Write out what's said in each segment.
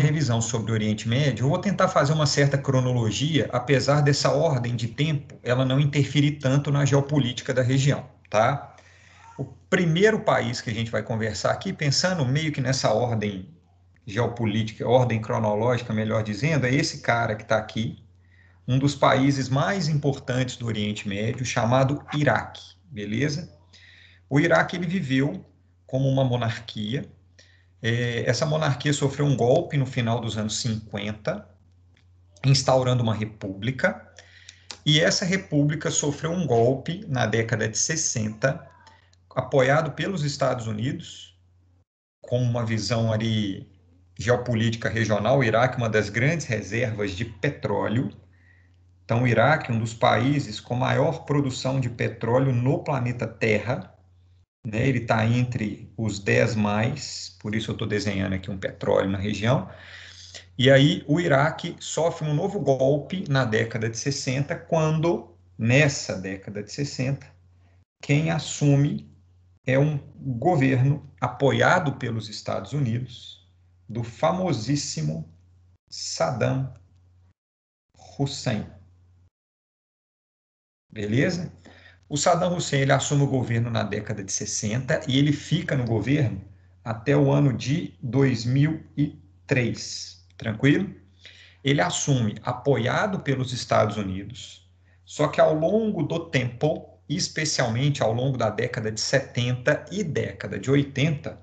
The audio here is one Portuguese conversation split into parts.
revisão sobre o Oriente Médio, eu vou tentar fazer uma certa cronologia, apesar dessa ordem de tempo, ela não interferir tanto na geopolítica da região, tá? O primeiro país que a gente vai conversar aqui, pensando meio que nessa ordem geopolítica, ordem cronológica, melhor dizendo, é esse cara que está aqui, um dos países mais importantes do Oriente Médio, chamado Iraque, beleza? O Iraque ele viveu como uma monarquia. Essa monarquia sofreu um golpe no final dos anos 50, instaurando uma república, e essa república sofreu um golpe na década de 60, apoiado pelos Estados Unidos, com uma visão ali geopolítica regional. O Iraque, uma das grandes reservas de petróleo. Então, o Iraque, um dos países com maior produção de petróleo no planeta Terra, né? Ele está entre os 10 mais, por isso eu estou desenhando aqui um petróleo na região. E aí o Iraque sofre um novo golpe na década de 60, quando, nessa década de 60, quem assume é um governo apoiado pelos Estados Unidos, do famosíssimo Saddam Hussein. Beleza? O Saddam Hussein ele assume o governo na década de 60 e ele fica no governo até o ano de 2003. Tranquilo? Ele assume apoiado pelos Estados Unidos, só que ao longo do tempo, especialmente ao longo da década de 70 e década de 80,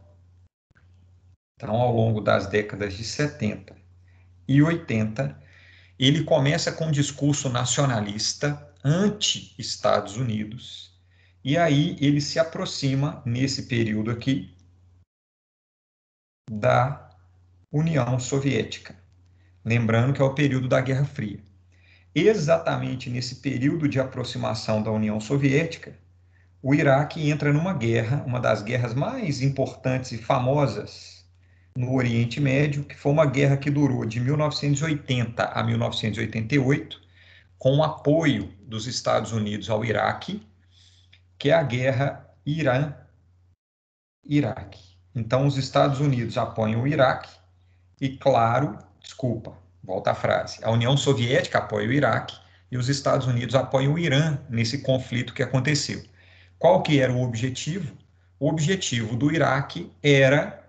então ao longo das décadas de 70 e 80, ele começa com um discurso nacionalista anti-Estados Unidos, e aí ele se aproxima, nesse período aqui, da União Soviética. Lembrando que é o período da Guerra Fria. Exatamente nesse período de aproximação da União Soviética, o Iraque entra numa guerra, uma das guerras mais importantes e famosas no Oriente Médio, que foi uma guerra que durou de 1980 a 1988, com o apoio dos Estados Unidos ao Iraque, que é a guerra Irã-Iraque. Então, os Estados Unidos apoiam o Iraque e, claro, desculpa, volta a frase, a União Soviética apoia o Iraque e os Estados Unidos apoiam o Irã nesse conflito que aconteceu. Qual que era o objetivo? O objetivo do Iraque era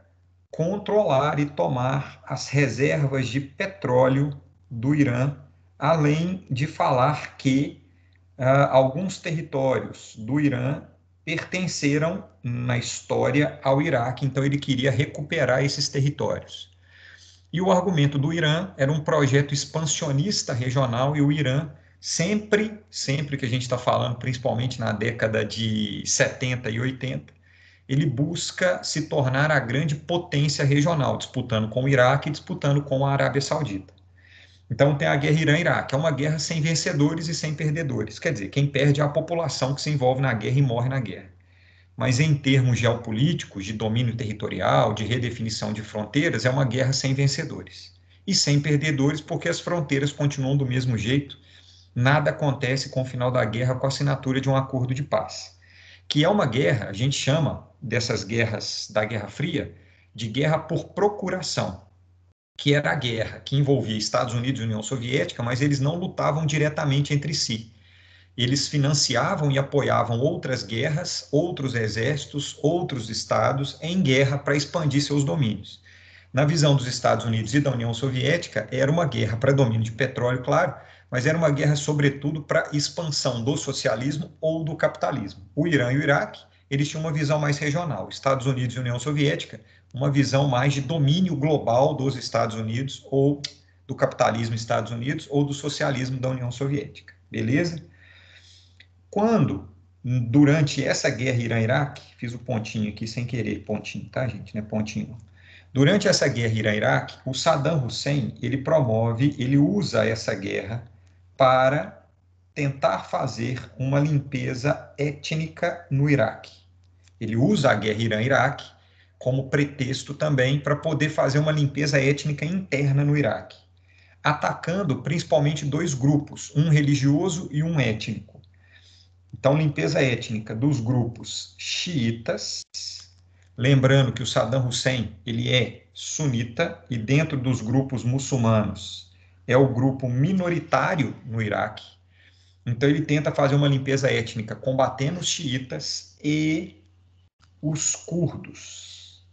controlar e tomar as reservas de petróleo do Irã, além de falar que alguns territórios do Irã pertenceram na história ao Iraque, então ele queria recuperar esses territórios. E o argumento do Irã era um projeto expansionista regional, e o Irã sempre que a gente está falando, principalmente na década de 70 e 80, ele busca se tornar a grande potência regional, disputando com o Iraque e disputando com a Arábia Saudita. Então tem a guerra Irã-Iraque, é uma guerra sem vencedores e sem perdedores. Quer dizer, quem perde é a população que se envolve na guerra e morre na guerra. Mas em termos geopolíticos, de domínio territorial, de redefinição de fronteiras, é uma guerra sem vencedores. E sem perdedores, porque as fronteiras continuam do mesmo jeito. Nada acontece com o final da guerra com a assinatura de um acordo de paz. Que é uma guerra, a gente chama dessas guerras da Guerra Fria, de guerra por procuração, que era a guerra que envolvia Estados Unidos e União Soviética, mas eles não lutavam diretamente entre si. Eles financiavam e apoiavam outras guerras, outros exércitos, outros estados em guerra para expandir seus domínios. Na visão dos Estados Unidos e da União Soviética, era uma guerra para domínio de petróleo, claro, mas era uma guerra, sobretudo, para expansão do socialismo ou do capitalismo. O Irã e o Iraque, eles tinham uma visão mais regional. Estados Unidos e União Soviética, uma visão mais de domínio global dos Estados Unidos, ou do capitalismo Estados Unidos, ou do socialismo da União Soviética. Beleza? Quando, durante essa guerra Irã-Iraque, fiz o pontinho aqui sem querer, pontinho, tá, gente? Não é pontinho. Durante essa guerra Irã-Iraque, o Saddam Hussein, ele usa essa guerra para tentar fazer uma limpeza étnica no Iraque. Ele usa a guerra Irã-Iraque como pretexto também para poder fazer uma limpeza étnica interna no Iraque, atacando principalmente dois grupos, um religioso e um étnico. Então, limpeza étnica dos grupos xiitas, lembrando que o Saddam Hussein, ele é sunita, e dentro dos grupos muçulmanos é o grupo minoritário no Iraque. Então ele tenta fazer uma limpeza étnica, combatendo os xiitas e os curdos.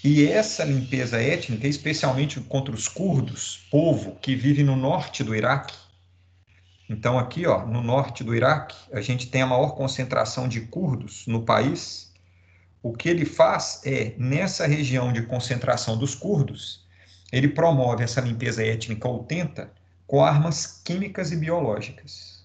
E essa limpeza étnica, especialmente contra os curdos, povo que vive no norte do Iraque. Então aqui, ó, no norte do Iraque, a gente tem a maior concentração de curdos no país. O que ele faz é, nessa região de concentração dos curdos, ele promove essa limpeza étnica, ou tenta, com armas químicas e biológicas.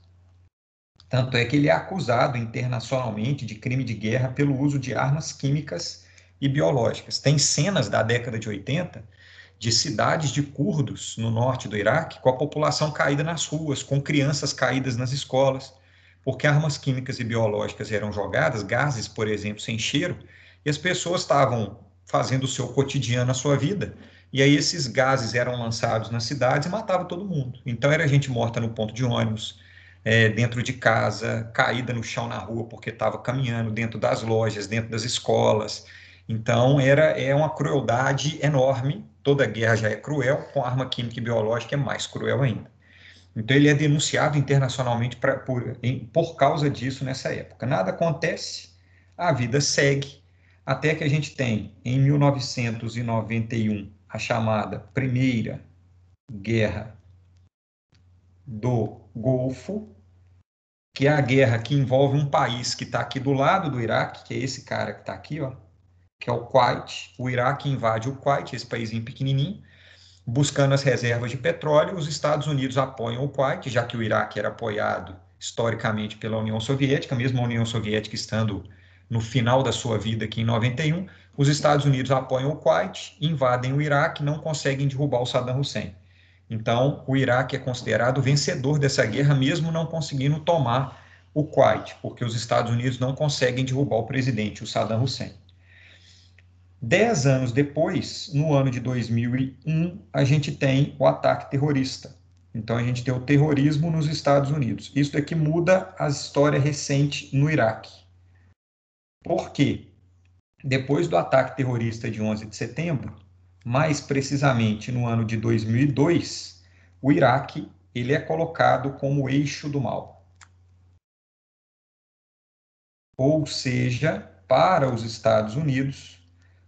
Tanto é que ele é acusado internacionalmente de crime de guerra pelo uso de armas químicas e biológicas. Tem cenas da década de 80 de cidades de curdos no norte do Iraque com a população caída nas ruas, com crianças caídas nas escolas, porque armas químicas e biológicas eram jogadas, gases, por exemplo, sem cheiro, e as pessoas estavam fazendo o seu cotidiano, a sua vida, e aí esses gases eram lançados nas cidades e matavam todo mundo. Então era gente morta no ponto de ônibus, dentro de casa, caída no chão na rua porque estava caminhando, dentro das lojas, dentro das escolas. Então é uma crueldade enorme. Toda guerra já é cruel, com arma química e biológica é mais cruel ainda. Então ele é denunciado internacionalmente por causa disso nessa época. Nada acontece, a vida segue, até que a gente tem, em 1991, a chamada Primeira Guerra do Golfo, que é a guerra que envolve um país que está aqui do lado do Iraque, que é esse cara que está aqui, ó, que é o Kuwait. O Iraque invade o Kuwait, esse paísinho pequenininho, buscando as reservas de petróleo. Os Estados Unidos apoiam o Kuwait, já que o Iraque era apoiado historicamente pela União Soviética, mesmo a União Soviética estando no final da sua vida aqui em 91, os Estados Unidos apoiam o Kuwait, invadem o Iraque, não conseguem derrubar o Saddam Hussein. Então, o Iraque é considerado vencedor dessa guerra, mesmo não conseguindo tomar o Kuwait, porque os Estados Unidos não conseguem derrubar o presidente, o Saddam Hussein. 10 anos depois, no ano de 2001, a gente tem o ataque terrorista. Então, a gente tem o terrorismo nos Estados Unidos. Isso daqui muda a história recente no Iraque. Por quê? Depois do ataque terrorista de 11 de setembro, mais precisamente no ano de 2002, o Iraque ele é colocado como o eixo do mal. Ou seja, para os Estados Unidos,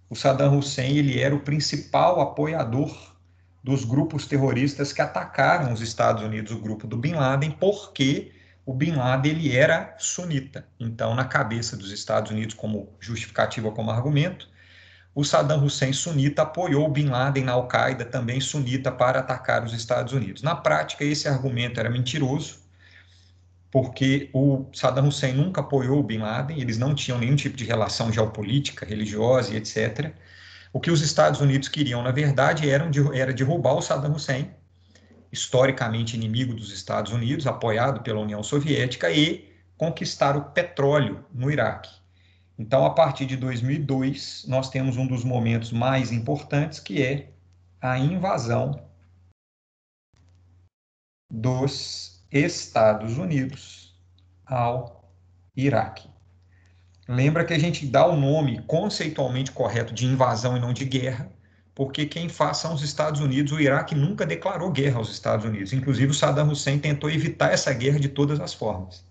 o Saddam Hussein ele era o principal apoiador dos grupos terroristas que atacaram os Estados Unidos, o grupo do Bin Laden, porque o Bin Laden ele era sunita. Então, na cabeça dos Estados Unidos, como justificativa, como argumento, o Saddam Hussein sunita apoiou o Bin Laden na Al-Qaeda, também sunita, para atacar os Estados Unidos. Na prática, esse argumento era mentiroso, porque o Saddam Hussein nunca apoiou o Bin Laden, eles não tinham nenhum tipo de relação geopolítica, religiosa e etc. O que os Estados Unidos queriam, na verdade, era derrubar o Saddam Hussein, historicamente inimigo dos Estados Unidos, apoiado pela União Soviética, e conquistar o petróleo no Iraque. Então, a partir de 2002, nós temos um dos momentos mais importantes, que é a invasão dos Estados Unidos ao Iraque. Lembra que a gente dá o nome conceitualmente correto de invasão e não de guerra, porque quem faz são os Estados Unidos. O Iraque nunca declarou guerra aos Estados Unidos. Inclusive, o Saddam Hussein tentou evitar essa guerra de todas as formas.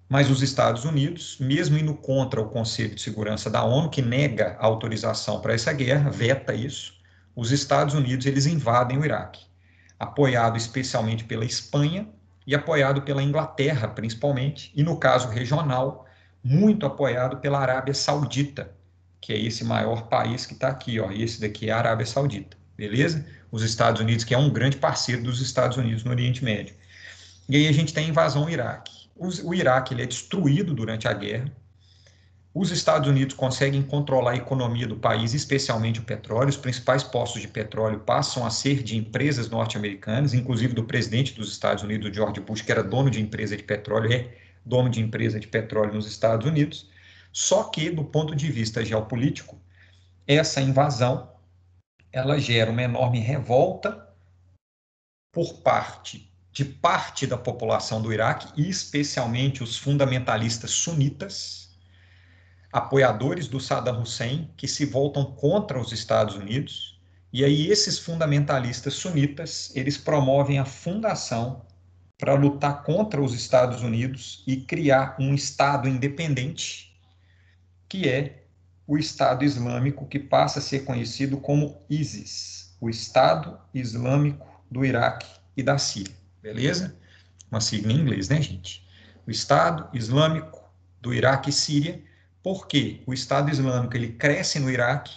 Mas os Estados Unidos, mesmo indo contra o Conselho de Segurança da ONU, que nega a autorização para essa guerra, veta isso, os Estados Unidos eles invadem o Iraque, apoiado especialmente pela Espanha e apoiado pela Inglaterra, principalmente, e no caso regional, muito apoiado pela Arábia Saudita, que é esse maior país que está aqui, ó, esse daqui é a Arábia Saudita, beleza? Os Estados Unidos, que é um grande parceiro dos Estados Unidos no Oriente Médio. E aí a gente tem a invasão ao Iraque. O Iraque ele é destruído durante a guerra. Os Estados Unidos conseguem controlar a economia do país, especialmente o petróleo. Os principais postos de petróleo passam a ser de empresas norte-americanas, inclusive do presidente dos Estados Unidos, George Bush, que era dono de empresa de petróleo, é dono de empresa de petróleo nos Estados Unidos. Só que, do ponto de vista geopolítico, essa invasão ela gera uma enorme revolta por parte da população do Iraque, e especialmente os fundamentalistas sunitas, apoiadores do Saddam Hussein que se voltam contra os Estados Unidos, e aí esses fundamentalistas sunitas, eles promovem a fundação para lutar contra os Estados Unidos e criar um Estado independente, que é o Estado Islâmico, que passa a ser conhecido como ISIS, o Estado Islâmico do Iraque e da Síria, beleza? Uma sigla em inglês, né, gente? O Estado Islâmico do Iraque e Síria, porque o Estado Islâmico ele cresce no Iraque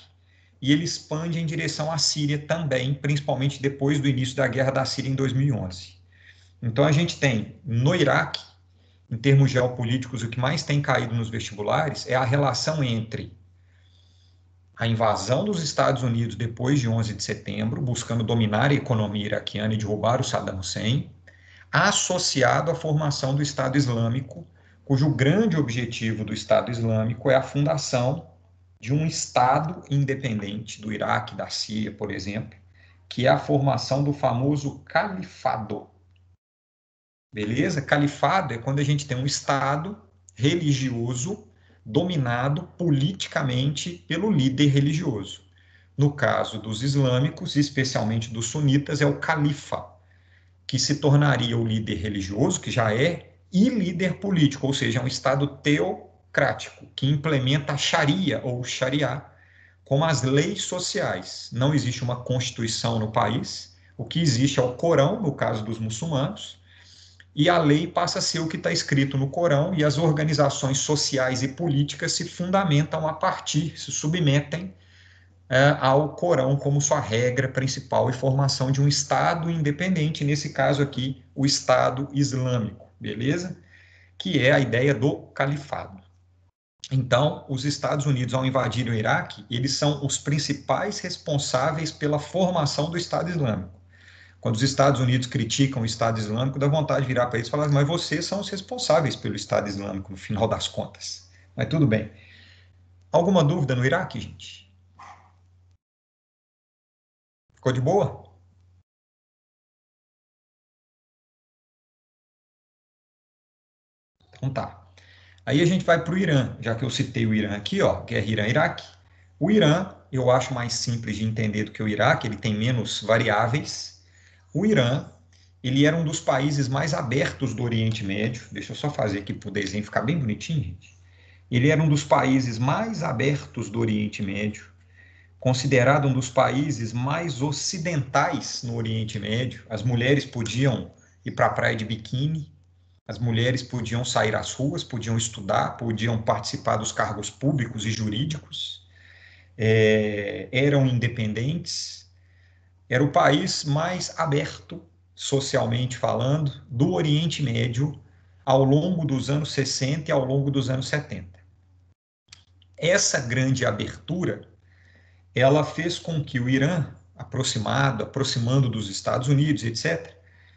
e ele expande em direção à Síria também, principalmente depois do início da Guerra da Síria em 2011. Então a gente tem no Iraque, em termos geopolíticos, o que mais tem caído nos vestibulares é a relação entre a invasão dos Estados Unidos depois de 11 de setembro, buscando dominar a economia iraquiana e derrubar o Saddam Hussein, associado à formação do Estado Islâmico, cujo grande objetivo do Estado Islâmico é a fundação de um Estado independente do Iraque, da Síria, por exemplo, que é a formação do famoso califado. Beleza? Califado é quando a gente tem um Estado religioso dominado politicamente pelo líder religioso. No caso dos islâmicos, especialmente dos sunitas, é o califa, que se tornaria o líder religioso, que já é, e líder político, ou seja, é um Estado teocrático, que implementa a Sharia ou Sharia como as leis sociais. Não existe uma constituição no país, o que existe é o Corão, no caso dos muçulmanos, e a lei passa a ser o que está escrito no Corão, e as organizações sociais e políticas se fundamentam a partir, se submetem ao Corão como sua regra principal e formação de um Estado independente, nesse caso aqui, o Estado Islâmico, beleza? Que é a ideia do califado. Então, os Estados Unidos, ao invadirem o Iraque, eles são os principais responsáveis pela formação do Estado Islâmico. Quando os Estados Unidos criticam o Estado Islâmico, dá vontade de virar para eles e falar, mas vocês são os responsáveis pelo Estado Islâmico, no final das contas. Mas tudo bem. Alguma dúvida no Iraque, gente? Ficou de boa? Então tá. Aí a gente vai para o Irã, já que eu citei o Irã aqui, ó, guerra Irã-Iraque. O Irã, eu acho mais simples de entender do que o Iraque, ele tem menos variáveis. O Irã, ele era um dos países mais abertos do Oriente Médio. Deixa eu só fazer aqui para o desenho ficar bem bonitinho, gente. Ele era um dos países mais abertos do Oriente Médio, considerado um dos países mais ocidentais no Oriente Médio. As mulheres podiam ir para a praia de biquíni, as mulheres podiam sair às ruas, podiam estudar, podiam participar dos cargos públicos e jurídicos, eram independentes. Era o país mais aberto, socialmente falando, do Oriente Médio ao longo dos anos 60 e ao longo dos anos 70. Essa grande abertura, ela fez com que o Irã, aproximando dos Estados Unidos, etc.,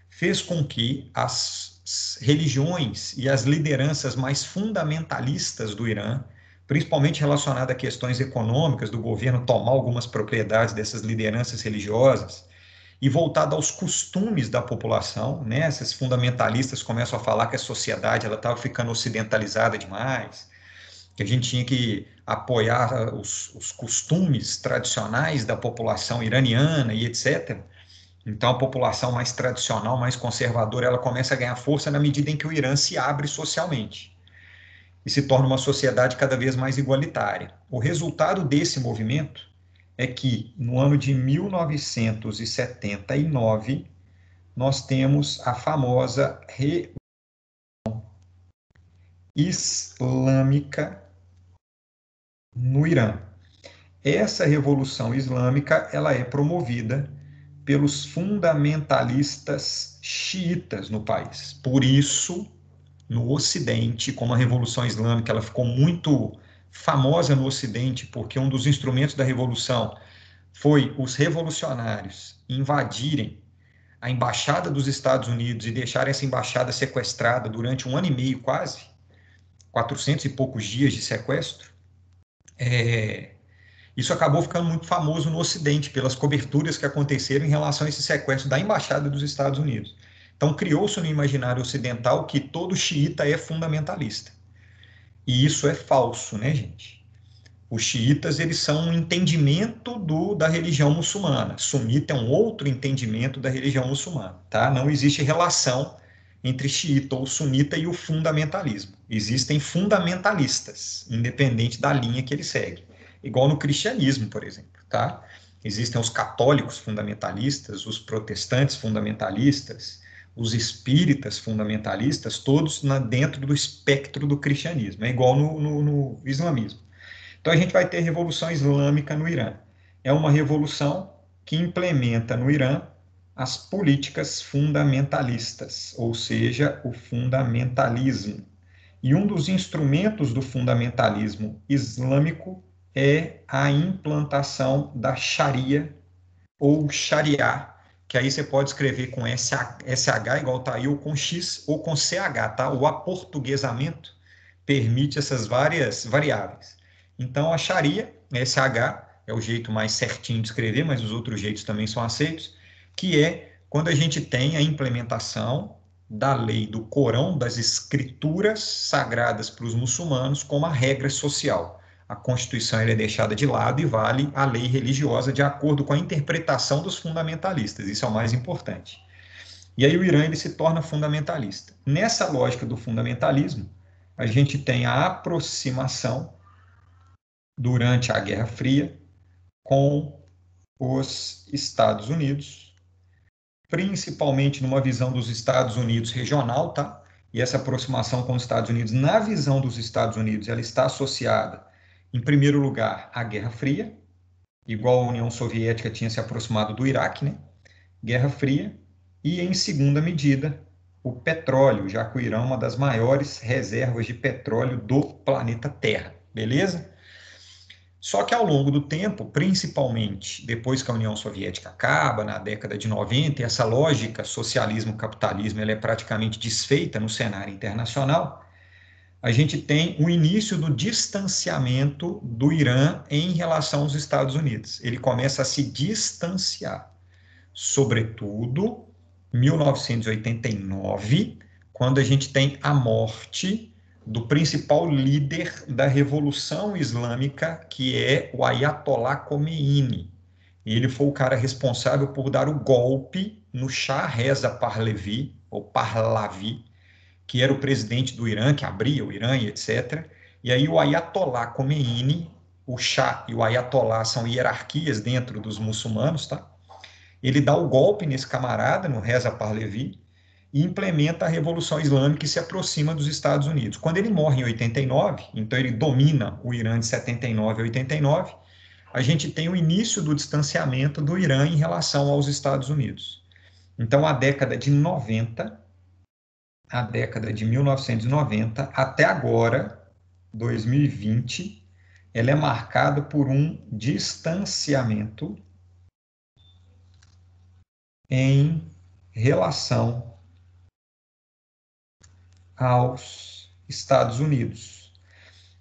fez com que as religiões e as lideranças mais fundamentalistas do Irã, principalmente relacionadas a questões econômicas, do governo tomar algumas propriedades dessas lideranças religiosas, e voltada aos costumes da população, né? Esses fundamentalistas começam a falar que a sociedade ela estava ficando ocidentalizada demais, que a gente tinha que apoiar os costumes tradicionais da população iraniana e etc. Então, a população mais tradicional, mais conservadora, ela começa a ganhar força na medida em que o Irã se abre socialmente e se torna uma sociedade cada vez mais igualitária. O resultado desse movimento é que, no ano de 1979, nós temos a famosa Revolução Islâmica no Irã. Essa Revolução Islâmica ela é promovida pelos fundamentalistas xiitas no país. Por isso, no Ocidente, como a Revolução Islâmica ela ficou muito famosa no Ocidente, porque um dos instrumentos da Revolução foi os revolucionários invadirem a embaixada dos Estados Unidos e deixarem essa embaixada sequestrada durante 1 ano e meio, quase, 400 e poucos dias de sequestro. Isso acabou ficando muito famoso no Ocidente, pelas coberturas que aconteceram em relação a esse sequestro da embaixada dos Estados Unidos. Então, criou-se no imaginário ocidental que todo xiita é fundamentalista. E isso é falso, né, gente? Os xiitas, eles são um entendimento da religião muçulmana. Sunita é um outro entendimento da religião muçulmana, tá? Não existe relação entre xiita ou sunita e o fundamentalismo. Existem fundamentalistas, independente da linha que ele segue. Igual no cristianismo, por exemplo, tá? Existem os católicos fundamentalistas, os protestantes fundamentalistas, os espíritas fundamentalistas, todos dentro do espectro do cristianismo. É igual no islamismo. Então a gente vai ter a Revolução Islâmica no Irã. É uma revolução que implementa no Irã as políticas fundamentalistas, ou seja, o fundamentalismo. E um dos instrumentos do fundamentalismo islâmico é a implantação da Sharia ou Sharia, que aí você pode escrever com SH igual tá aí, ou com X ou com CH, tá? O aportuguesamento permite essas várias variáveis. Então, a Sharia, SH, é o jeito mais certinho de escrever, mas os outros jeitos também são aceitos, que é quando a gente tem a implementação da lei do Corão, das escrituras sagradas para os muçulmanos, como a regra social. A Constituição é deixada de lado e vale a lei religiosa de acordo com a interpretação dos fundamentalistas. Isso é o mais importante. E aí o Irã ele se torna fundamentalista. Nessa lógica do fundamentalismo, a gente tem a aproximação durante a Guerra Fria com os Estados Unidos, principalmente numa visão dos Estados Unidos regional, tá? E essa aproximação com os Estados Unidos, na visão dos Estados Unidos, ela está associada, em primeiro lugar, à Guerra Fria, igual a União Soviética tinha se aproximado do Iraque, né? Guerra Fria, e em segunda medida, o petróleo, já que o Irã é uma das maiores reservas de petróleo do planeta Terra, beleza? Só que ao longo do tempo, principalmente depois que a União Soviética acaba, na década de 90, e essa lógica socialismo-capitalismo ela é praticamente desfeita no cenário internacional, a gente tem o início do distanciamento do Irã em relação aos Estados Unidos. Ele começa a se distanciar, sobretudo 1989, quando a gente tem a morte do principal líder da Revolução Islâmica, que é o Ayatollah Khomeini. Ele foi o cara responsável por dar o golpe no Shah Reza Pahlavi, ou Pahlavi, que era o presidente do Irã, que abria o Irã e etc. E aí o Ayatollah Khomeini, o Shah e o Ayatollah são hierarquias dentro dos muçulmanos, tá? Ele dá o golpe nesse camarada, no Reza Pahlavi, e implementa a Revolução Islâmica e se aproxima dos Estados Unidos. Quando ele morre em 89, então ele domina o Irã de 79 a 89, a gente tem o início do distanciamento do Irã em relação aos Estados Unidos. Então, a década de 1990 até agora, 2020, ela é marcada por um distanciamento em relação aos Estados Unidos.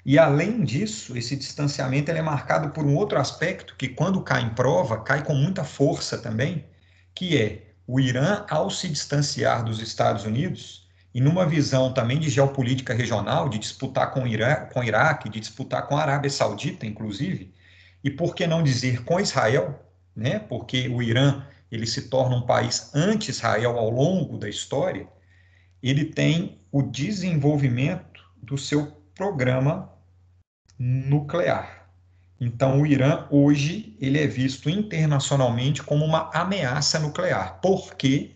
E além disso, esse distanciamento ele é marcado por um outro aspecto que quando cai em prova, cai com muita força também, que é o Irã, ao se distanciar dos Estados Unidos, e numa visão também de geopolítica regional, de disputar com o Iraque, de disputar com a Arábia Saudita, inclusive, e por que não dizer com Israel, né? Porque o Irã ele se torna um país anti-Israel ao longo da história, ele tem o desenvolvimento do seu programa nuclear. Então, o Irã hoje ele é visto internacionalmente como uma ameaça nuclear, porque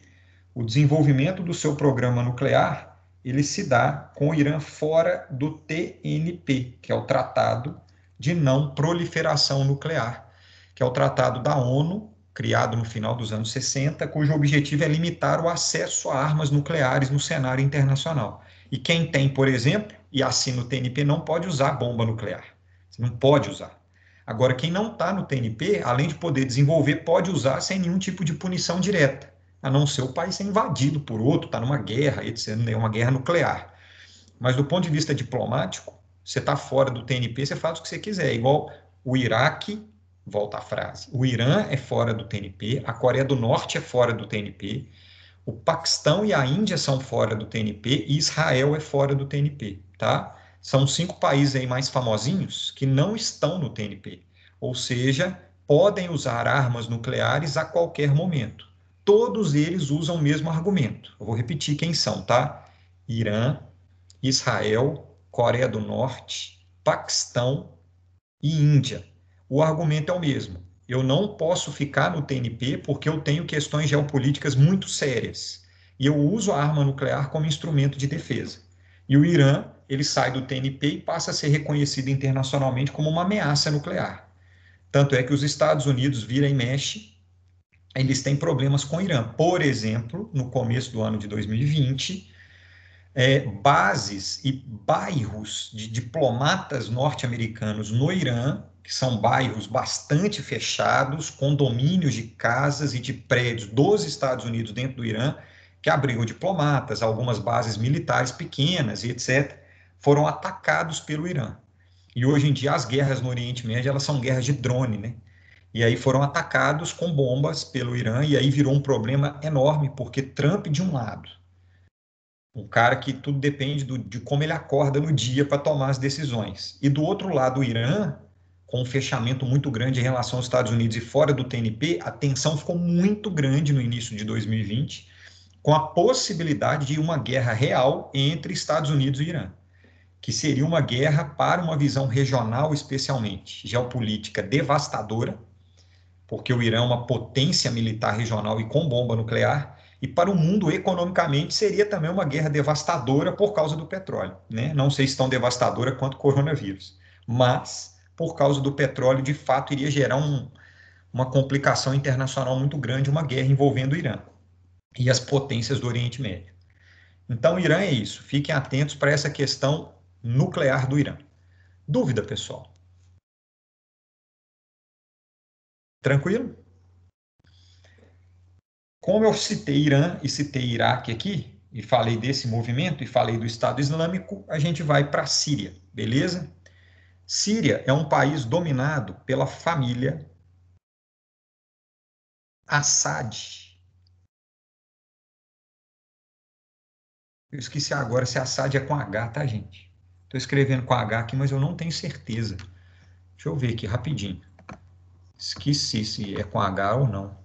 o desenvolvimento do seu programa nuclear ele se dá com o Irã fora do TNP, que é o Tratado de Não Proliferação Nuclear, que é o tratado da ONU, criado no final dos anos 60, cujo objetivo é limitar o acesso a armas nucleares no cenário internacional. E quem tem, por exemplo, e assina o TNP, não pode usar bomba nuclear. Você não pode usar. Agora, quem não está no TNP, além de poder desenvolver, pode usar sem nenhum tipo de punição direta, a não ser o país ser invadido por outro, está numa guerra, etc., é uma guerra nuclear. Mas do ponto de vista diplomático, você está fora do TNP, você faz o que você quiser. Igual o Iraque, volta à frase, o Irã é fora do TNP, a Coreia do Norte é fora do TNP, o Paquistão e a Índia são fora do TNP e Israel é fora do TNP, tá? São 5 países aí mais famosinhos que não estão no TNP, ou seja, podem usar armas nucleares a qualquer momento. Todos eles usam o mesmo argumento. Eu vou repetir quem são, tá? Irã, Israel, Coreia do Norte, Paquistão e Índia. O argumento é o mesmo. Eu não posso ficar no TNP porque eu tenho questões geopolíticas muito sérias. E eu uso a arma nuclear como instrumento de defesa. E o Irã, ele sai do TNP e passa a ser reconhecido internacionalmente como uma ameaça nuclear. Tanto é que os Estados Unidos vira e mexe, eles têm problemas com o Irã. Por exemplo, no começo do ano de 2020, bases e bairros de diplomatas norte-americanos no Irã, que são bairros bastante fechados, condomínios de casas e de prédios dos Estados Unidos dentro do Irã, que abrigam diplomatas, algumas bases militares pequenas e etc., foram atacados pelo Irã. E hoje em dia as guerras no Oriente Médio, elas são guerras de drone, né? E aí foram atacados com bombas pelo Irã, e aí virou um problema enorme, porque Trump de um lado, um cara que tudo depende de como ele acorda no dia para tomar as decisões. E do outro lado, o Irã, com um fechamento muito grande em relação aos Estados Unidos e fora do TNP, a tensão ficou muito grande no início de 2020, com a possibilidade de uma guerra real entre Estados Unidos e Irã, que seria uma guerra para uma visão regional, especialmente geopolítica devastadora, porque o Irã é uma potência militar regional e com bomba nuclear, e para o mundo, economicamente, seria também uma guerra devastadora por causa do petróleo, né? Não sei se tão devastadora quanto o coronavírus, mas por causa do petróleo, de fato, iria gerar uma complicação internacional muito grande, uma guerra envolvendo o Irã e as potências do Oriente Médio. Então, o Irã é isso. Fiquem atentos para essa questão nuclear do Irã. Dúvida, pessoal? Tranquilo? Como eu citei Irã e citei Iraque aqui, e falei desse movimento e falei do Estado Islâmico, a gente vai para a Síria, beleza? Síria é um país dominado pela família Assad. Eu esqueci agora se Assad é com H, tá, gente? Estou escrevendo com H aqui, mas eu não tenho certeza. Deixa eu ver aqui rapidinho. Esqueci se é com H ou não.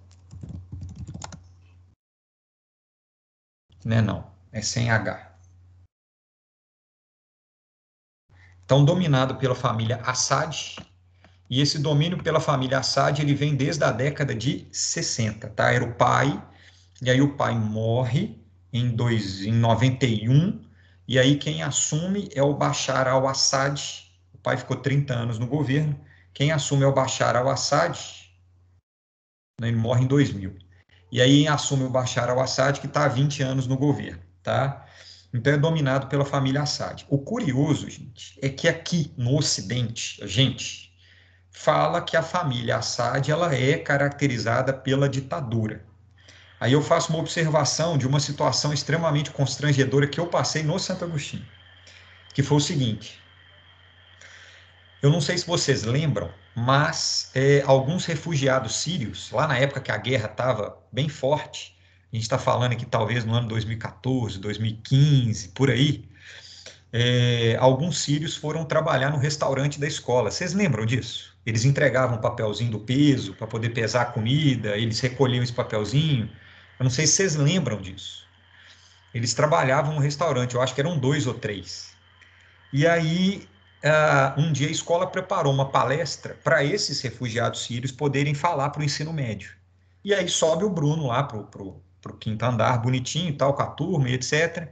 Né, não. É sem H. Então, dominado pela família Assad, e esse domínio pela família Assad, ele vem desde a década de 60, tá? Era o pai, e aí o pai morre em 91, e aí quem assume é o Bashar al-Assad. O pai ficou 30 anos no governo. Quem assume é o Bashar al-Assad, né? Ele morre em 2000. E aí assume o Bashar al-Assad, que está há 20 anos no governo, tá? Então é dominado pela família Assad. O curioso, gente, é que aqui no Ocidente, a gente fala que a família Assad ela é caracterizada pela ditadura. Aí eu faço uma observação de uma situação extremamente constrangedora que eu passei no Santo Agostinho, que foi o seguinte: eu não sei se vocês lembram, mas alguns refugiados sírios, lá na época que a guerra estava bem forte, a gente está falando aqui talvez no ano 2014, 2015, por aí, alguns sírios foram trabalhar no restaurante da escola. Vocês lembram disso? Eles entregavam um papelzinho do peso para poder pesar a comida, eles recolhiam esse papelzinho. Eu não sei se vocês lembram disso. Eles trabalhavam no restaurante, eu acho que eram 2 ou 3. E aí, um dia a escola preparou uma palestra para esses refugiados sírios poderem falar para o ensino médio. E aí sobe o Bruno lá para o quinto andar, bonitinho e tal, com a turma e etc.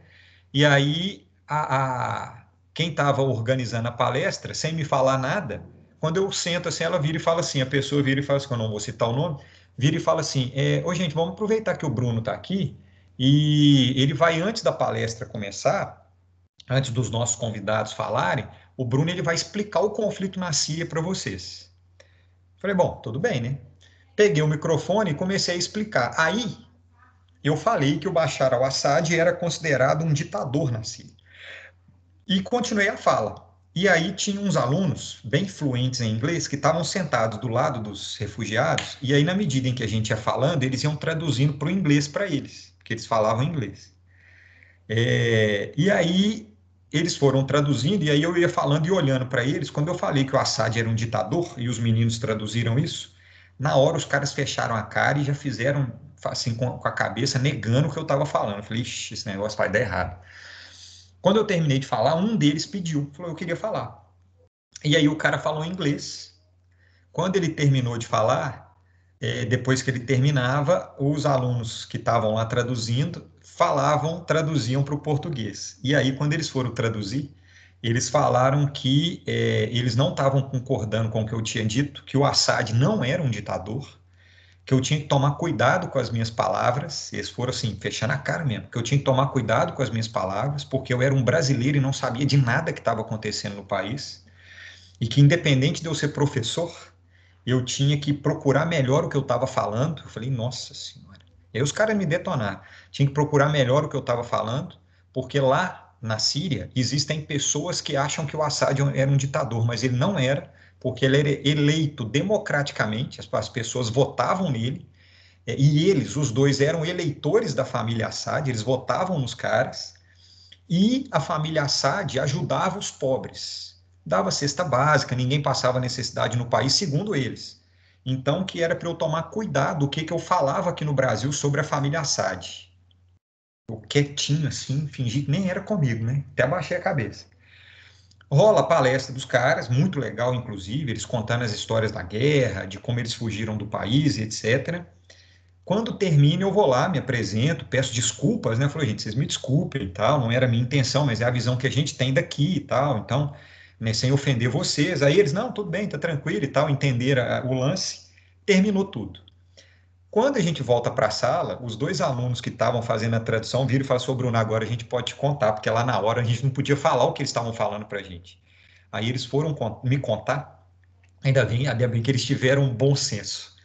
E aí, quem estava organizando a palestra, sem me falar nada, quando eu sento assim, ela vira e fala assim, a pessoa vira e fala assim, que eu não vou citar o nome, vira e fala assim, ô gente, vamos aproveitar que o Bruno está aqui, e ele vai, antes da palestra começar, antes dos nossos convidados falarem, o Bruno ele vai explicar o conflito na Síria para vocês. Falei, bom, tudo bem, né? Peguei o microfone e comecei a explicar. Aí, eu falei que o Bashar al-Assad era considerado um ditador na Síria. E continuei a fala. E aí tinha uns alunos bem fluentes em inglês que estavam sentados do lado dos refugiados, e aí na medida em que a gente ia falando, eles iam traduzindo para o inglês para eles, porque eles falavam inglês. E aí eles foram traduzindo, e aí eu ia falando e olhando para eles. Quando eu falei que o Assad era um ditador, e os meninos traduziram isso, na hora os caras fecharam a cara e já fizeram assim com a cabeça, negando o que eu estava falando. Eu falei, ixi, esse negócio vai dar errado. Quando eu terminei de falar, um deles pediu, falou, eu queria falar. E aí o cara falou em inglês. Quando ele terminou de falar, depois que ele terminava, os alunos que estavam lá traduzindo traduziam para o português. E aí, quando eles foram traduzir, eles falaram que eles não estavam concordando com o que eu tinha dito, que o Assad não era um ditador, que eu tinha que tomar cuidado com as minhas palavras. Eles foram assim, fechando a cara mesmo, que eu tinha que tomar cuidado com as minhas palavras, porque eu era um brasileiro e não sabia de nada que estava acontecendo no país, e que independente de eu ser professor, eu tinha que procurar melhor o que eu estava falando. Eu falei, nossa senhora. E aí os caras me detonaram. Tinha que procurar melhor o que eu estava falando, porque lá na Síria existem pessoas que acham que o Assad era um ditador, mas ele não era, porque ele era eleito democraticamente, as pessoas votavam nele, e eles, os dois, eram eleitores da família Assad, eles votavam nos caras, e a família Assad ajudava os pobres, dava cesta básica, ninguém passava necessidade no país, segundo eles. Então, que era para eu tomar cuidado o que eu falava aqui no Brasil sobre a família Assad. Eu quietinho assim, fingi que nem era comigo, né? Até abaixei a cabeça. Rola a palestra dos caras, muito legal, inclusive, eles contando as histórias da guerra, de como eles fugiram do país, etc. Quando termina, eu vou lá, me apresento, peço desculpas, né? Eu falei, gente, vocês me desculpem e tal, não era a minha intenção, mas é a visão que a gente tem daqui e tal, então, né, sem ofender vocês. Aí eles, não, tudo bem, tá tranquilo e tal, entenderam o lance, terminou tudo. Quando a gente volta para a sala, os dois alunos que estavam fazendo a tradução viram e falaram assim, Bruno, agora a gente pode te contar, porque lá na hora a gente não podia falar o que eles estavam falando para a gente. Aí eles foram me contar, ainda bem que eles tiveram um bom senso,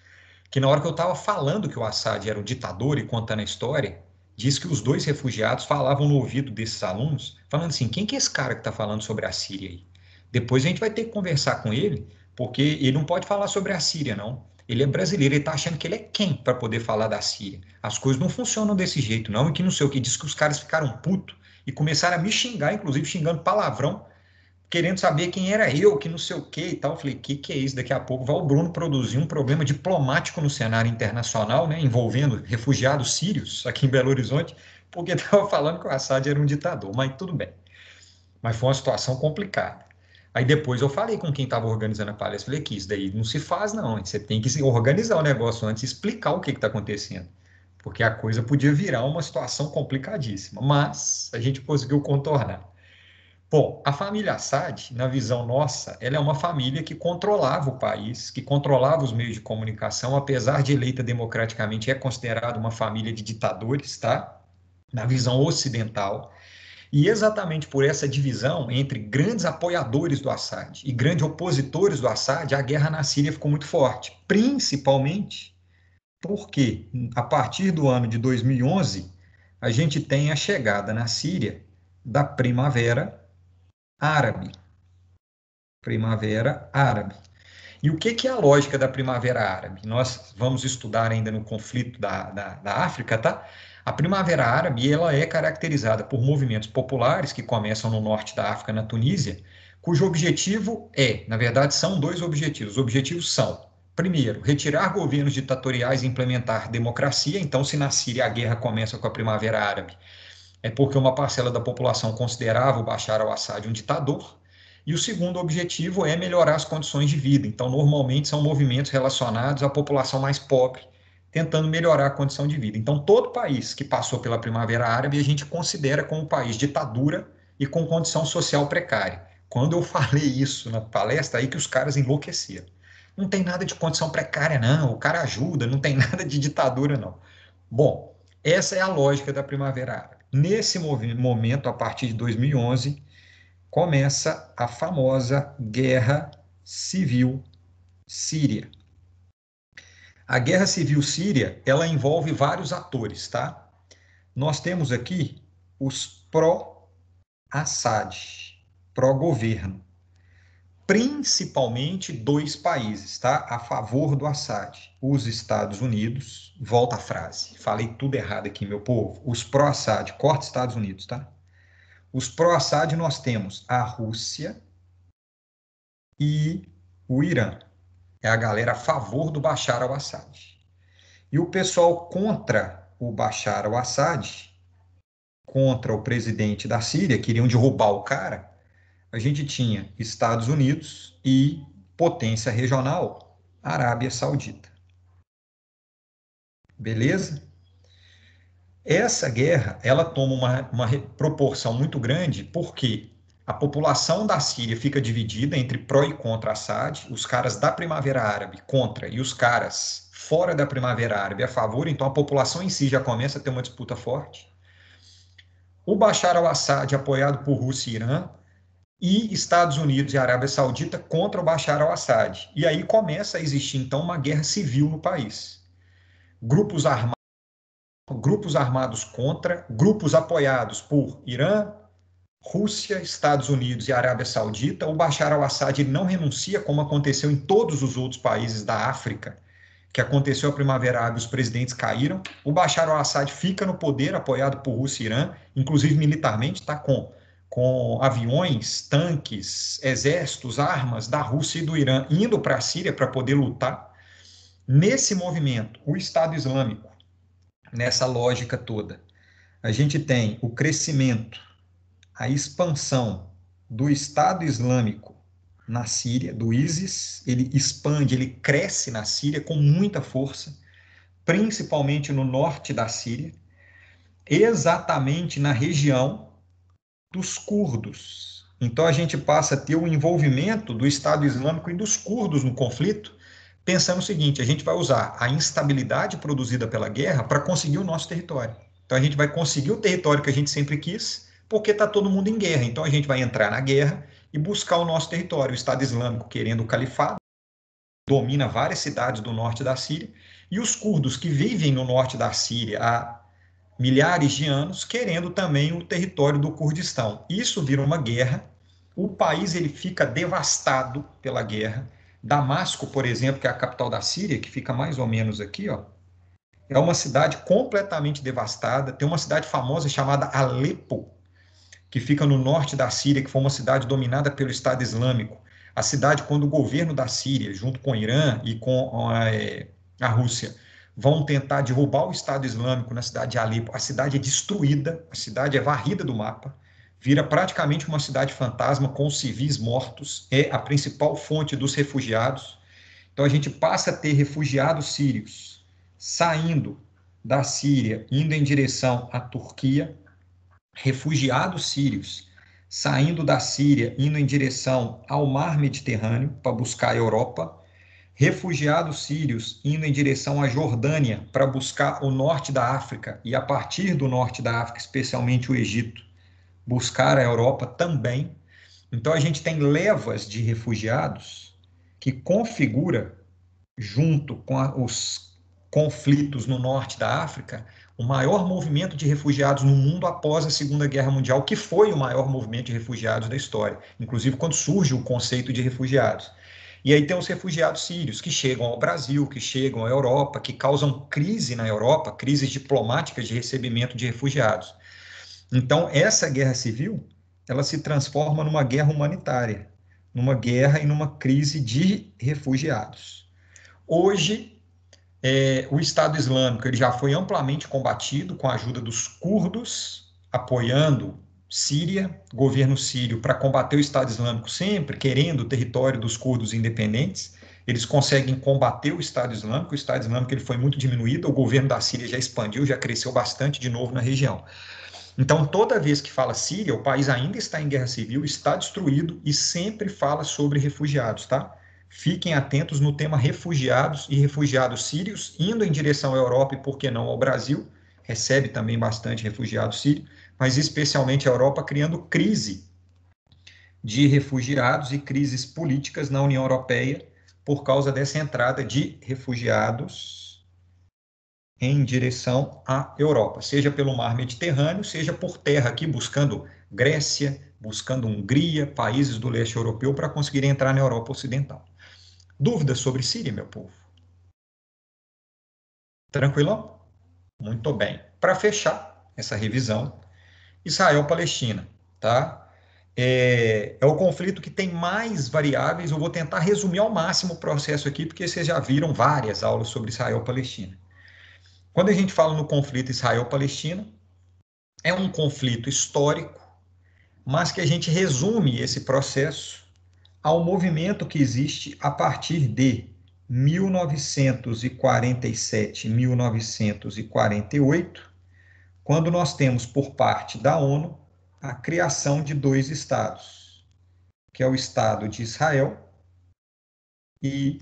que na hora que eu estava falando que o Assad era um ditador e contando a história, diz que os dois refugiados falavam no ouvido desses alunos, falando assim, quem que é esse cara que está falando sobre a Síria aí? Depois a gente vai ter que conversar com ele, porque ele não pode falar sobre a Síria, não. Ele é brasileiro, ele está achando que ele é quem para poder falar da Síria. As coisas não funcionam desse jeito, não, e que não sei o que. Diz que os caras ficaram putos e começaram a me xingar, inclusive xingando palavrão, querendo saber quem era eu, que não sei o que e tal. Eu falei, que é isso? Daqui a pouco vai o Bruno produzir um problema diplomático no cenário internacional, né, envolvendo refugiados sírios aqui em Belo Horizonte, porque estava falando que o Assad era um ditador, mas tudo bem. Mas foi uma situação complicada. Aí depois eu falei com quem estava organizando a palestra, falei que isso daí não se faz não, você tem que organizar o negócio antes e explicar o que está acontecendo, porque a coisa podia virar uma situação complicadíssima, mas a gente conseguiu contornar. Bom, a família Assad, na visão nossa, ela é uma família que controlava o país, que controlava os meios de comunicação, apesar de eleita democraticamente, é considerada uma família de ditadores, tá? Na visão ocidental. E exatamente por essa divisão entre grandes apoiadores do Assad e grandes opositores do Assad, a guerra na Síria ficou muito forte, principalmente porque, a partir do ano de 2011, a gente tem a chegada na Síria da Primavera Árabe. Primavera Árabe. E o que é a lógica da Primavera Árabe? Nós vamos estudar ainda no conflito da África, tá? A Primavera Árabe, ela é caracterizada por movimentos populares que começam no norte da África, na Tunísia, cujo objetivo na verdade, são dois objetivos. Os objetivos são, primeiro, retirar governos ditatoriais e implementar democracia. Então, se na Síria a guerra começa com a Primavera Árabe, é porque uma parcela da população considerava o Bashar al-Assad um ditador. E o segundo objetivo é melhorar as condições de vida. Então, normalmente, são movimentos relacionados à população mais pobre, tentando melhorar a condição de vida. Então, todo país que passou pela Primavera Árabe, a gente considera como um país ditadura e com condição social precária. Quando eu falei isso na palestra, aí que os caras enlouqueceram. Não tem nada de condição precária, não. O cara ajuda, não tem nada de ditadura, não. Bom, essa é a lógica da Primavera Árabe. Nesse momento, a partir de 2011, começa a famosa Guerra Civil Síria. A Guerra Civil Síria, ela envolve vários atores, tá? Nós temos aqui os pró-Assad, pró-governo, principalmente dois países, tá? A favor do Assad, os Estados Unidos. Volta a frase, falei tudo errado aqui, meu povo. Os pró-Assad, corta Estados Unidos, tá? Os pró-Assad nós temos a Rússia e o Irã. É a galera a favor do Bashar al-Assad. E o pessoal contra o Bashar al-Assad, contra o presidente da Síria, queriam derrubar o cara, a gente tinha Estados Unidos e potência regional, Arábia Saudita. Beleza? Essa guerra, ela toma uma proporção muito grande, porque a população da Síria fica dividida entre pró e contra Assad, os caras da Primavera Árabe contra e os caras fora da Primavera Árabe a favor, então a população em si já começa a ter uma disputa forte. O Bashar al-Assad, apoiado por Rússia e Irã, e Estados Unidos e Arábia Saudita contra o Bashar al-Assad. E aí começa a existir, então, uma guerra civil no país. Grupos armados contra, grupos apoiados por Irã, Rússia, Estados Unidos e Arábia Saudita. O Bashar al-Assad não renuncia, como aconteceu em todos os outros países da África, que aconteceu a Primavera Árabe, os presidentes caíram. O Bashar al-Assad fica no poder, apoiado por Rússia e Irã, inclusive militarmente, está com aviões, tanques, exércitos, armas da Rússia e do Irã indo para a Síria para poder lutar. Nesse movimento, o Estado Islâmico, nessa lógica toda, a gente tem o crescimento, a expansão do Estado Islâmico na Síria, do ISIS, ele expande, ele cresce na Síria com muita força, principalmente no norte da Síria, exatamente na região dos curdos. Então a gente passa a ter o envolvimento do Estado Islâmico e dos curdos no conflito, pensando o seguinte: a gente vai usar a instabilidade produzida pela guerra para conseguir o nosso território. Então a gente vai conseguir o território que a gente sempre quis, porque está todo mundo em guerra. Então a gente vai entrar na guerra e buscar o nosso território. O Estado Islâmico querendo o califado, domina várias cidades do norte da Síria, e os curdos que vivem no norte da Síria há milhares de anos, querendo também o território do Kurdistão. Isso vira uma guerra, o país ele fica devastado pela guerra. Damasco, por exemplo, que é a capital da Síria, que fica mais ou menos aqui, ó, é uma cidade completamente devastada. Tem uma cidade famosa chamada Alepo, que fica no norte da Síria, que foi uma cidade dominada pelo Estado Islâmico. A cidade, quando o governo da Síria, junto com o Irã e com a Rússia, vão tentar derrubar o Estado Islâmico na cidade de Alepo, a cidade é destruída, a cidade é varrida do mapa, vira praticamente uma cidade fantasma com civis mortos, é a principal fonte dos refugiados. Então a gente passa a ter refugiados sírios saindo da Síria, indo em direção à Turquia, refugiados sírios saindo da Síria, indo em direção ao mar Mediterrâneo para buscar a Europa, refugiados sírios indo em direção à Jordânia para buscar o norte da África e a partir do norte da África, especialmente o Egito, buscar a Europa também. Então a gente tem levas de refugiados que configura, junto com os conflitos no norte da África, o maior movimento de refugiados no mundo após a Segunda Guerra Mundial, que foi o maior movimento de refugiados da história, inclusive quando surge o conceito de refugiados. E aí tem os refugiados sírios, que chegam ao Brasil, que chegam à Europa, que causam crise na Europa, crises diplomáticas de recebimento de refugiados. Então, essa guerra civil, ela se transforma numa guerra humanitária, numa guerra e numa crise de refugiados. Hoje, o Estado Islâmico ele já foi amplamente combatido com a ajuda dos curdos, apoiando Síria, governo sírio, para combater o Estado Islâmico, sempre querendo o território dos curdos independentes. Eles conseguem combater o Estado Islâmico ele foi muito diminuído, o governo da Síria já expandiu, já cresceu bastante de novo na região. Então, toda vez que fala Síria, o país ainda está em guerra civil, está destruído e sempre fala sobre refugiados, tá? Fiquem atentos no tema refugiados e refugiados sírios, indo em direção à Europa e, por que não, ao Brasil, recebe também bastante refugiado sírio, mas especialmente a Europa, criando crise de refugiados e crises políticas na União Europeia por causa dessa entrada de refugiados em direção à Europa, seja pelo mar Mediterrâneo, seja por terra aqui, buscando Grécia, buscando Hungria, países do leste europeu, para conseguirem entrar na Europa Ocidental. Dúvidas sobre Síria, meu povo? Tranquilão? Muito bem. Para fechar essa revisão, Israel-Palestina. tá? É o conflito que tem mais variáveis. Eu vou tentar resumir ao máximo o processo aqui, porque vocês já viram várias aulas sobre Israel-Palestina. Quando a gente fala no conflito Israel-Palestina, é um conflito histórico, mas que a gente resume esse processo ao movimento que existe a partir de 1947, 1948, quando nós temos por parte da ONU a criação de dois estados, que é o Estado de Israel e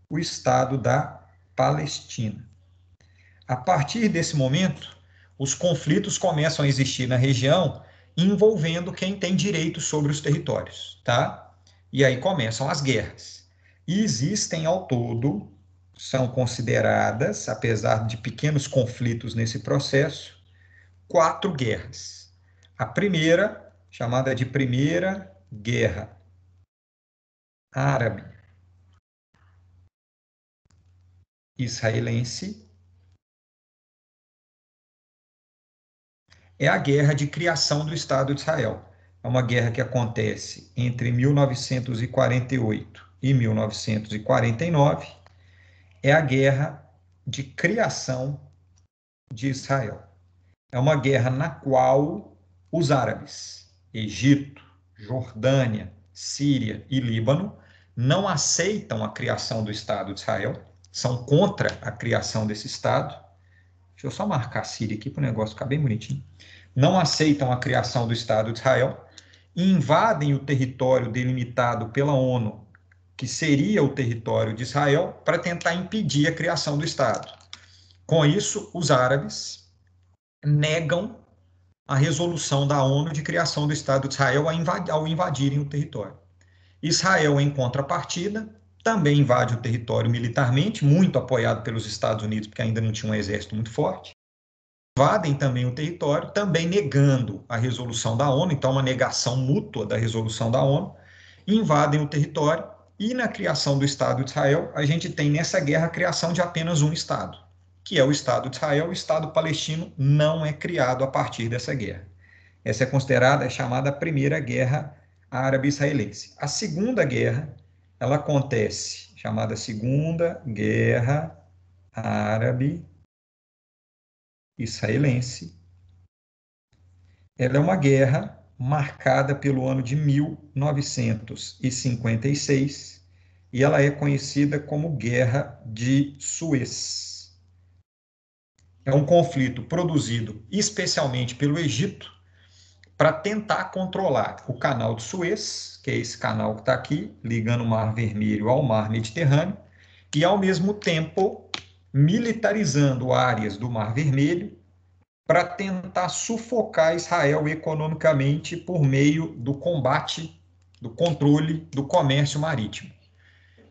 o Estado da Palestina. A partir desse momento, os conflitos começam a existir na região, envolvendo quem tem direito sobre os territórios, tá? E aí começam as guerras. E existem ao todo, são consideradas, apesar de pequenos conflitos nesse processo, 4 guerras. A primeira, chamada de Primeira Guerra Árabe-Israelense, é a guerra de criação do Estado de Israel. É uma guerra que acontece entre 1948 e 1949. É a guerra de criação de Israel. É uma guerra na qual os árabes, Egito, Jordânia, Síria e Líbano, não aceitam a criação do Estado de Israel, são contra a criação desse Estado. Deixa eu só marcar a Síria aqui para o negócio ficar bem bonitinho. Não aceitam a criação do Estado de Israel, invadem o território delimitado pela ONU, que seria o território de Israel, para tentar impedir a criação do Estado. Com isso, os árabes negam a resolução da ONU de criação do Estado de Israel ao invadirem o território. Israel, em contrapartida, também invade o território militarmente, muito apoiado pelos Estados Unidos, porque ainda não tinha um exército muito forte. Invadem também o território, também negando a resolução da ONU, então uma negação mútua da resolução da ONU, invadem o território, e na criação do Estado de Israel, a gente tem nessa guerra a criação de apenas um Estado, que é o Estado de Israel. O Estado palestino não é criado a partir dessa guerra. Essa é considerada, é chamada Primeira Guerra Árabe-Israelense. A Segunda Guerra, ela acontece, chamada Segunda Guerra Árabe-Israelense. Ela é uma guerra marcada pelo ano de 1956 e ela é conhecida como Guerra de Suez. É um conflito produzido especialmente pelo Egito para tentar controlar o canal de Suez, que é esse canal que está aqui, ligando o Mar Vermelho ao Mar Mediterrâneo, e ao mesmo tempo militarizando áreas do Mar Vermelho para tentar sufocar Israel economicamente por meio do combate, do controle do comércio marítimo.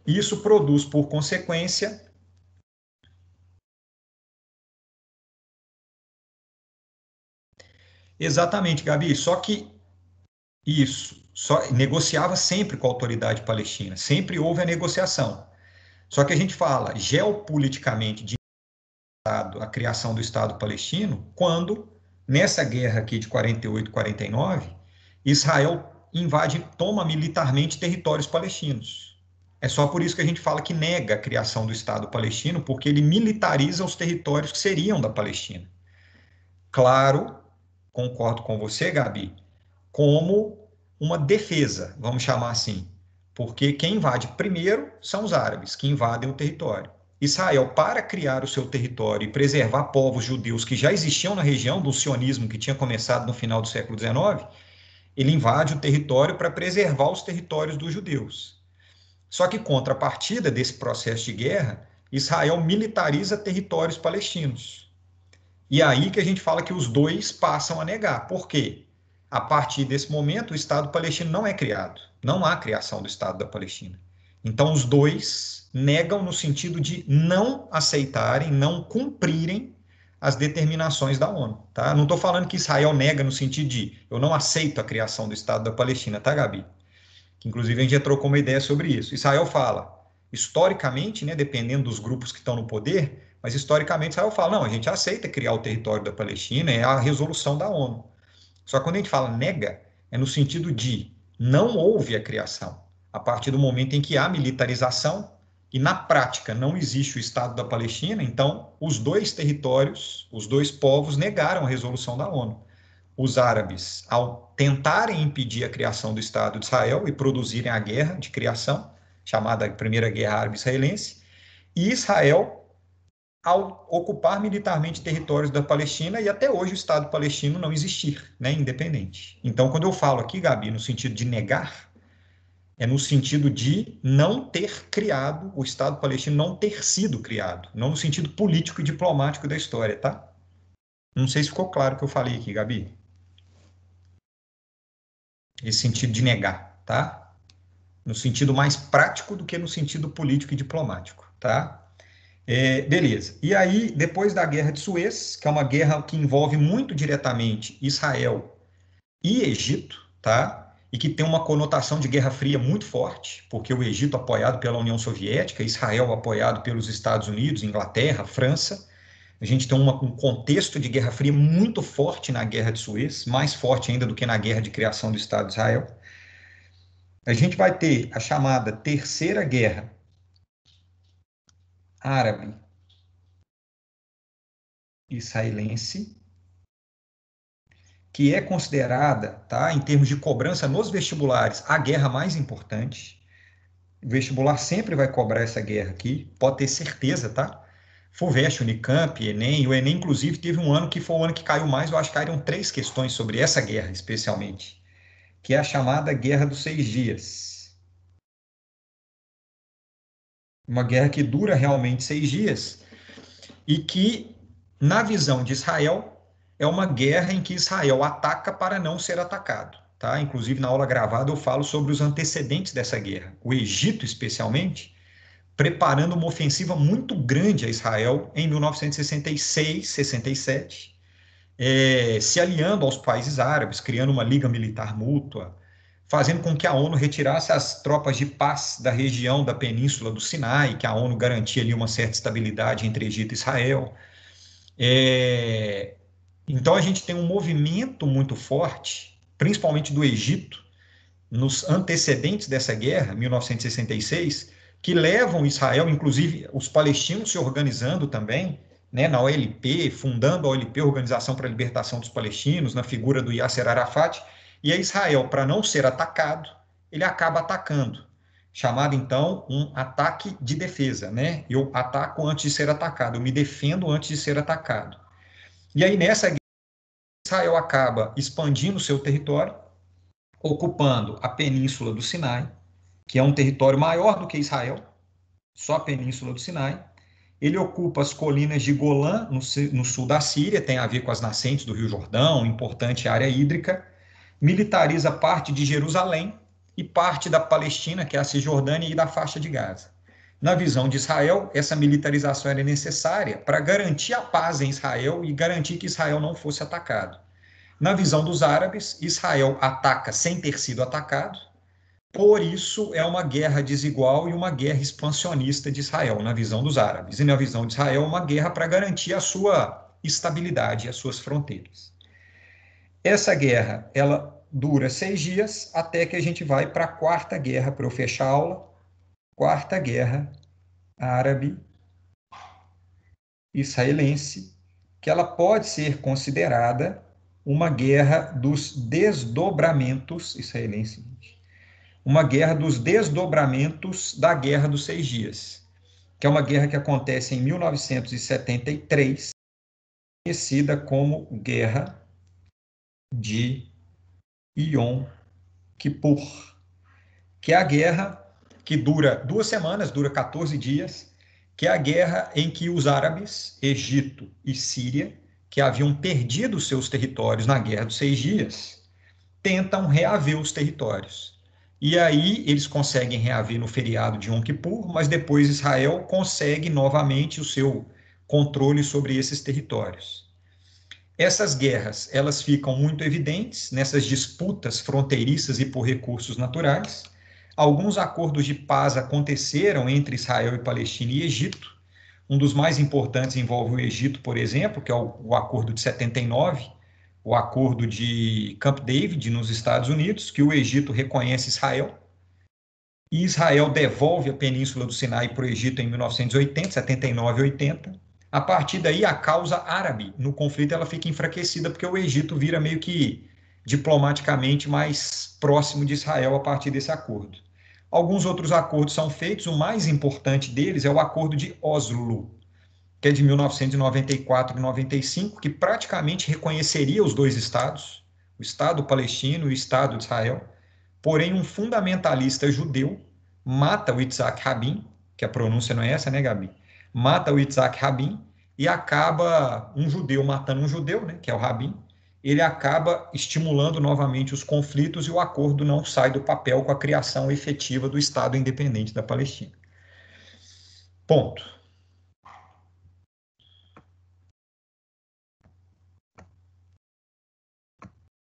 Isso produz, por consequência, exatamente, Gabi, só que isso, só negociava sempre com a autoridade palestina, sempre houve a negociação. Só que a gente fala geopoliticamente de a criação do Estado palestino, quando, nessa guerra aqui de 48 e 49, Israel invade, toma militarmente territórios palestinos. É só por isso que a gente fala que nega a criação do Estado palestino, porque ele militariza os territórios que seriam da Palestina. Claro, concordo com você, Gabi, como uma defesa, vamos chamar assim, porque quem invade primeiro são os árabes, que invadem o território. Israel, para criar o seu território e preservar povos judeus que já existiam na região do sionismo que tinha começado no final do século XIX, ele invade o território para preservar os territórios dos judeus. Só que, contrapartida desse processo de guerra, Israel militariza territórios palestinos. E é aí que a gente fala que os dois passam a negar. Por quê? A partir desse momento, o Estado palestino não é criado. Não há criação do Estado da Palestina. Então, os dois negam no sentido de não aceitarem, não cumprirem as determinações da ONU. Tá? Não estou falando que Israel nega no sentido de eu não aceito a criação do Estado da Palestina, tá, Gabi? Que, inclusive, a gente já trocou uma ideia sobre isso. Israel fala, historicamente, né, dependendo dos grupos que estão no poder, mas historicamente Israel fala, não, a gente aceita criar o território da Palestina, é a resolução da ONU. Só que quando a gente fala nega, é no sentido de não houve a criação. A partir do momento em que há militarização, e na prática não existe o Estado da Palestina, então os dois territórios, os dois povos negaram a resolução da ONU. Os árabes, ao tentarem impedir a criação do Estado de Israel e produzirem a guerra de criação, chamada Primeira Guerra Árabe-Israelense, e Israel, ao ocupar militarmente territórios da Palestina e até hoje o Estado palestino não existir, né, independente. Então, quando eu falo aqui, Gabi, no sentido de negar, é no sentido de não ter criado, o Estado palestino não ter sido criado, não no sentido político e diplomático da história, tá? Não sei se ficou claro o que eu falei aqui, Gabi. Esse sentido de negar, tá? No sentido mais prático do que no sentido político e diplomático, tá? Beleza. E aí, depois da Guerra de Suez, que é uma guerra que envolve muito diretamente Israel e Egito, tá? E que tem uma conotação de Guerra Fria muito forte, porque o Egito apoiado pela União Soviética, Israel apoiado pelos Estados Unidos, Inglaterra, França. A gente tem um contexto de Guerra Fria muito forte na Guerra de Suez, mais forte ainda do que na Guerra de Criação do Estado de Israel. A gente vai ter a chamada Terceira Guerra Árabe-Israelense, que é considerada, tá, em termos de cobrança nos vestibulares, a guerra mais importante. O vestibular sempre vai cobrar essa guerra aqui, pode ter certeza, tá? FUVEST, Unicamp, Enem, o Enem, inclusive, teve um ano que foi o ano que caiu mais, eu acho que caíram 3 questões sobre essa guerra, especialmente, que é a chamada Guerra dos 6 Dias. Uma guerra que dura realmente 6 dias e que, na visão de Israel, é uma guerra em que Israel ataca para não ser atacado. Tá? Inclusive, na aula gravada, eu falo sobre os antecedentes dessa guerra. O Egito, especialmente, preparando uma ofensiva muito grande a Israel em 1966, 67, se aliando aos países árabes, criando uma liga militar mútua, fazendo com que a ONU retirasse as tropas de paz da região da Península do Sinai, que a ONU garantia ali uma certa estabilidade entre Egito e Israel. Então a gente tem um movimento muito forte, principalmente do Egito, nos antecedentes dessa guerra, 1966, que levam Israel, inclusive os palestinos se organizando também, né, na OLP, fundando a OLP, Organização para a Libertação dos Palestinos, na figura do Yasser Arafat, e a Israel, para não ser atacado, ele acaba atacando, chamado então um ataque de defesa, né? Eu ataco antes de ser atacado, eu me defendo antes de ser atacado. E aí nessa guerra, Israel acaba expandindo seu território, ocupando a Península do Sinai, que é um território maior do que Israel, só a Península do Sinai. Ele ocupa as colinas de Golã, no sul da Síria, tem a ver com as nascentes do Rio Jordão, importante área hídrica. Militariza parte de Jerusalém e parte da Palestina, que é a Cisjordânia, e da faixa de Gaza. Na visão de Israel, essa militarização era necessária para garantir a paz em Israel e garantir que Israel não fosse atacado. Na visão dos árabes, Israel ataca sem ter sido atacado, por isso é uma guerra desigual e uma guerra expansionista de Israel, na visão dos árabes. E na visão de Israel, uma guerra para garantir a sua estabilidade e as suas fronteiras. Essa guerra, ela dura 6 dias, até que a gente vai para a quarta guerra, para eu fechar a aula. Quarta guerra árabe-israelense, que ela pode ser considerada uma guerra dos desdobramentos israelense, uma guerra dos desdobramentos da Guerra dos 6 Dias, que é uma guerra que acontece em 1973, conhecida como Guerra de Yom Kippur, que é a guerra que dura 2 semanas, dura 14 dias, que é a guerra em que os árabes, Egito e Síria, que haviam perdido seus territórios na Guerra dos 6 Dias, tentam reaver os territórios. E aí eles conseguem reaver no feriado de Yom Kippur, mas depois Israel consegue novamente o seu controle sobre esses territórios. Essas guerras, elas ficam muito evidentes nessas disputas fronteiriças e por recursos naturais. Alguns acordos de paz aconteceram entre Israel e Palestina e Egito. Um dos mais importantes envolve o Egito, por exemplo, que é o Acordo de 79, o acordo de Camp David nos Estados Unidos, que o Egito reconhece Israel, e Israel devolve a Península do Sinai para o Egito em 1980, 79 e 80. A partir daí, a causa árabe no conflito ela fica enfraquecida, porque o Egito vira meio que diplomaticamente mais próximo de Israel a partir desse acordo. Alguns outros acordos são feitos, o mais importante deles é o Acordo de Oslo, que é de 1994 e 95, que praticamente reconheceria os dois estados, o Estado palestino e o Estado de Israel. Porém, um fundamentalista judeu mata o Yitzhak Rabin, que a pronúncia não é essa, né, Gabi? Mata o Yitzhak Rabin e acaba um judeu matando um judeu, né, que é o Rabin. Ele acaba estimulando novamente os conflitos e o acordo não sai do papel com a criação efetiva do Estado independente da Palestina. Ponto.